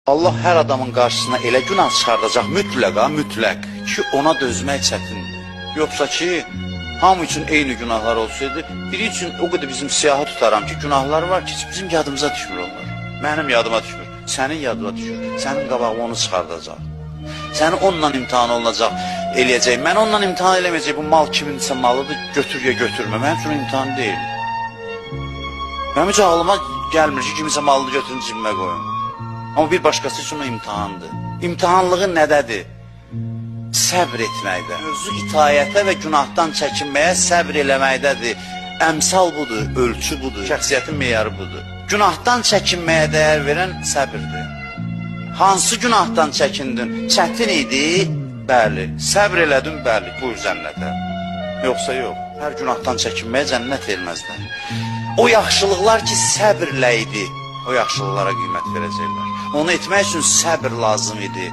Allah hər adamın qarşısına elə günah çıxardacaq mütləq ki, ona dözmək çətindir. Yoxsa ki, hamı üçün eyni günahlar olsaydı, biri üçün o qədər bizim siyahı tutaram ki, günahlar var ki, bizim yadımıza düşmür onlar. Mənim yadıma düşmür, sənin yadına düşür, sənin qabağına onu çıxardacaq. Səni onunla imtihan olunacaq, eləyəcək. Mən onunla imtihan eləməyəcək, bu mal kiminsə malıdır, götür ya götürmə. Mənim üçün imtihan deyil. Mənim üçün ağlıma gəlmir ki, kiminsə malını götürün cibimə qoyun. Amma bir başqası üçün o imtihandır. İmtihanlığı nədədir? Səbr etməkdə. Özü itayətə və günahdan çəkinməyə səbr eləməkdədir. Əmsal budur, ölçü budur, şəxsiyyətin meyarı budur. Günahdan çəkinməyə dəyər verən səbirdir. Hansı günahdan çəkindin? Çətin idi? Bəli. Səbr elədin? Bəli. Buyur cənnətə. Yoxsa yox. Hər günahdan çəkinməyə cənnət verməzlər. O yaxşılıqlar ki, səbrlə idi, o yaxşılıqlara qiymət verəcəklər. Onu etmək üçün səbr lazım idi.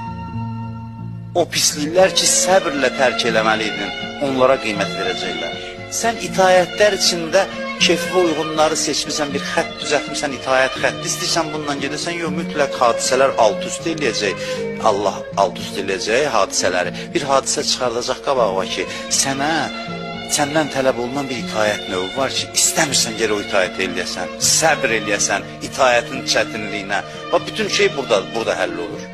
O pisliklər ki, səbrlə tərk eləməliydin, onlara qiymət verəcəklər. Sən itayətlər içində keyfə uyğunları seçmirsən, bir xətt düzətmirsən, itayət xətti istəyirsən, bundan gedəsən, yox, mütləq hadisələr alt-üst eləyəcək. Allah alt-üst eləyəcək hadisələri. Bir hadisə çıxardacaq qabağa ki, səndən tələb olunan bir itayət növü var ki, istəmirsən geri o itayət eləyəsən, səbr eləyəsən, itayətin çətinliyinə. Bax, bütün şey burada həll olur.